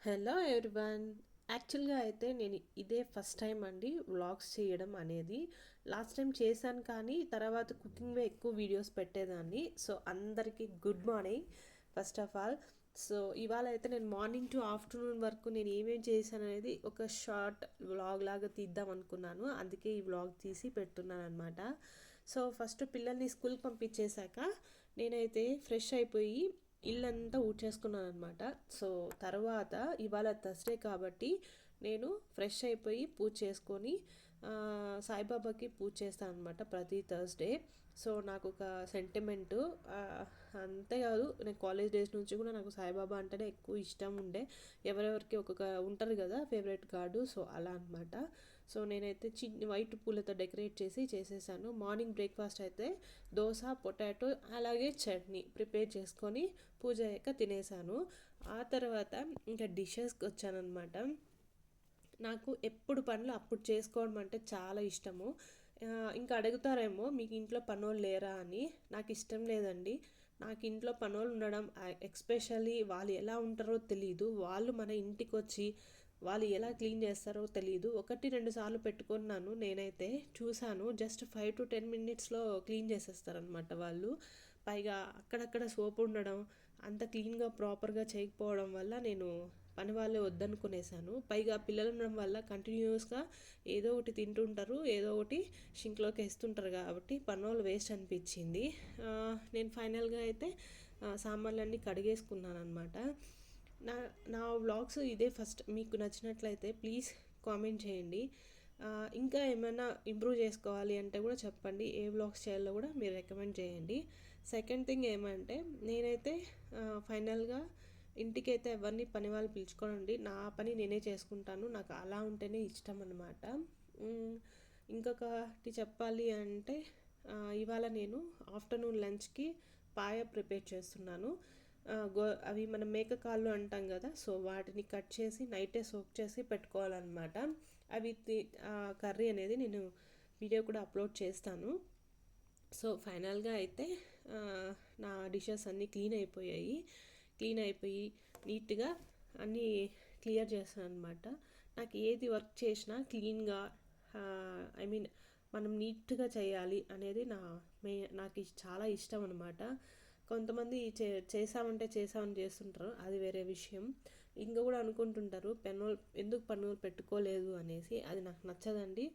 Hello everyone. యాక్చువల్గా అయితే నేను ఇదే ఫస్ట్ టైం అండి వ్లాగ్స్ చేయడం అనేది. లాస్ట్ టైం చేశాను కానీ తర్వాత కుకింగ్వే ఎక్కువ వీడియోస్ పెట్టేదాన్ని. సో అందరికీ good morning first of all. So ఇవాళ అయితే నేను మార్నింగ్ టు ఆఫ్టర్నూన్ వరకు నేను ఏమేమి చేశాను అనేది ఒక షార్ట్ వ్లాగ్ లాగా తీద్దాం అనుకున్నాను. అందుకే ఈ వ్లాగ్ తీసి పెడుతున్నాను అనమాట. సో ఫస్ట్ పిల్లల్ని స్కూల్కి పంపించేశాక నేనైతే ఫ్రెష్ అయిపోయి ఇల్లంతా ఊడ్చేసుకున్నాను అనమాట. సో తర్వాత ఇవాళ థర్స్డే కాబట్టి నేను ఫ్రెష్ అయిపోయి పూజ చేసుకొని సాయిబాబాకి పూజ చేస్తాను అనమాట ప్రతి థర్స్డే. సో నాకు ఒక సెంటిమెంటు. అంతేకాదు, నేను కాలేజ్ డేస్ నుంచి కూడా నాకు సాయిబాబా అంటేనే ఎక్కువ ఇష్టం ఉండే. ఎవరెవరికి ఒక్కొక్క ఉంటారు కదా ఫేవరెట్ గాడు, సో అలా అనమాట. సో నేనైతే వైట్ పూలతో డెకరేట్ చేసేసాను. మార్నింగ్ బ్రేక్ఫాస్ట్ అయితే దోశ, పొటాటో అలాగే చట్నీ ప్రిపేర్ చేసుకొని పూజ అయ్యాక తినేసాను. ఆ తర్వాత ఇంకా డిషెస్కి వచ్చానమాట. నాకు ఎప్పుడు పనులు అప్పుడు చేసుకోవడం అంటే చాలా ఇష్టము. ఇంకా అడుగుతారేమో మీకు ఇంట్లో పనోళ్ళు లేరా అని. నాకు ఇష్టం లేదండి. నాకు ఇంట్లో పనోళ్ళు ఉండడం, ఎక్స్పెషల్లీ వాళ్ళు ఎలా ఉంటారో తెలీదు. వాళ్ళు మన ఇంటికి వచ్చి వాళ్ళు ఎలా క్లీన్ చేస్తారో తెలీదు. 1-2 సార్లు పెట్టుకున్నాను, నేనైతే చూశాను. జస్ట్ 5-10 మినిట్స్లో క్లీన్ చేసేస్తారనమాట వాళ్ళు. పైగా అక్కడక్కడ సోప్ ఉండడం, అంత క్లీన్గా ప్రాపర్గా చేయకపోవడం వల్ల నేను పని వాళ్ళే వద్దనుకునేసాను. పైగా పిల్లలు ఉండడం వల్ల కంటిన్యూస్గా ఏదో ఒకటి తింటుంటారు, ఏదో ఒకటి షింక్లోకి వేస్తుంటారు కాబట్టి పనోళ్ళు వేస్ట్ అనిపించింది. నేను ఫైనల్గా అయితే సామాన్లన్నీ కడిగేసుకున్నాను అనమాట. నా నా వ్లాగ్స్ ఇదే ఫస్ట్. మీకు నచ్చినట్లయితే ప్లీజ్ కామెంట్ చేయండి. ఇంకా ఏమైనా ఇంప్రూవ్ చేసుకోవాలి అంటే కూడా చెప్పండి. ఏ వ్లాగ్స్ చేయాలో కూడా మీరు రికమెండ్ చేయండి. సెకండ్ థింగ్ ఏమంటే, నేనైతే ఫైనల్గా ఇంటికైతే ఎవరిని పని వాళ్ళు పిలుచుకోనండి. నా పని నేనే చేసుకుంటాను. నాకు అలా ఉంటేనే ఇష్టం అనమాట. ఇంకొకటి చెప్పాలి అంటే, ఇవాళ నేను ఆఫ్టర్నూన్ లంచ్కి పాయ ప్రిపేర్ చేస్తున్నాను. అవి మనం మేక కాళ్ళు అంటాం కదా, సో వాటిని కట్ చేసి నైటే సోక్ చేసి పెట్టుకోవాలన్నమాట. అవి కర్రీ అనేది నేను వీడియో కూడా అప్లోడ్ చేస్తాను. సో ఫైనల్గా అయితే నా డిషెస్ అన్నీ క్లీన్ అయిపోయి నీట్గా అన్నీ క్లియర్ చేస్తాను అనమాట. నాకు ఏది వర్క్ చేసినా క్లీన్గా, ఐ మీన్ మనం నీట్గా చేయాలి అనేది నాకు చాలా ఇష్టం అనమాట. కొంతమంది చేసామంటే చేసామని చేస్తుంటారు, అది వేరే విషయం. ఇంకా కూడా అనుకుంటుంటారు ఎందుకు పనులు పెట్టుకోలేదు అనేసి. అది నాకు నచ్చదండి.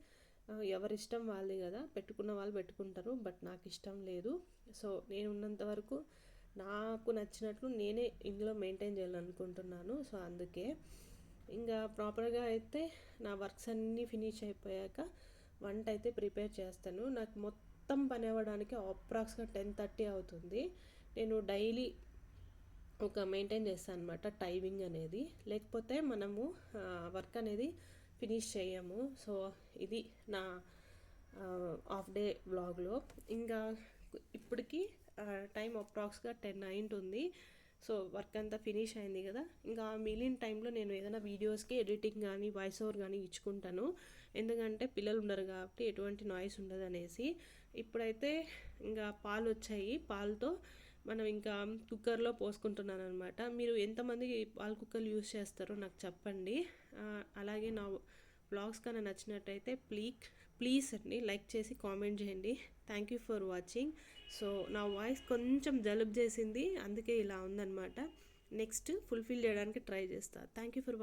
ఎవరిష్టం వాళ్ళది కదా, పెట్టుకున్న వాళ్ళు పెట్టుకుంటారు, బట్ నాకు ఇష్టం లేదు. సో నేను ఉన్నంత వరకు నాకు నచ్చినట్లు నేనే ఇందులో మెయింటైన్ చేయాలనుకుంటున్నాను. సో అందుకే ఇంకా ప్రాపర్గా అయితే నా వర్క్స్ అన్నీ ఫినిష్ అయిపోయాక వంట అయితే ప్రిపేర్ చేస్తాను. నాకు మొత్తం పని అవ్వడానికి అప్రాక్స్గా 10:30 అవుతుంది. నేను డైలీ ఒక మెయింటైన్ చేస్తాను అనమాట టైమింగ్ అనేది. లేకపోతే మనము వర్క్ అనేది ఫినిష్ చేయము. సో ఇది నా హాఫ్ డే వ్లాగ్లో. ఇంకా ఇప్పటికి టైం అప్రాక్స్గా 10 అయింటుంది. సో వర్క్ అంతా ఫినిష్ అయింది కదా. ఇంకా మిగిలిన టైంలో నేను ఏదైనా వీడియోస్కి ఎడిటింగ్ కానీ వాయిస్ ఓవర్ కానీ ఇచ్చుకుంటాను. ఎందుకంటే పిల్లలు ఉండరు కాబట్టి ఎటువంటి నాయిస్ ఉండదు అనేసి. ఇప్పుడైతే ఇంకా పాలు వచ్చాయి. పాలతో మనం ఇంకా కుక్కర్లో పోసుకుంటున్నాను అనమాట. మీరు ఎంతమంది పాలు కుక్కర్లు యూస్ చేస్తారో నాకు చెప్పండి. అలాగే నా వ్లాగ్స్ కానీ నచ్చినట్టయితే ప్లీజ్ అండి లైక్ చేసి కామెంట్ చేయండి. Thank you for watching. So నా వాయిస్ కొంచెం జలుబు చేసింది, అందుకే ఇలా ఉందన్నమాట. నెక్స్ట్ ఫుల్ఫిల్ చేయడానికి ట్రై చేస్తాను. Thank you for watching.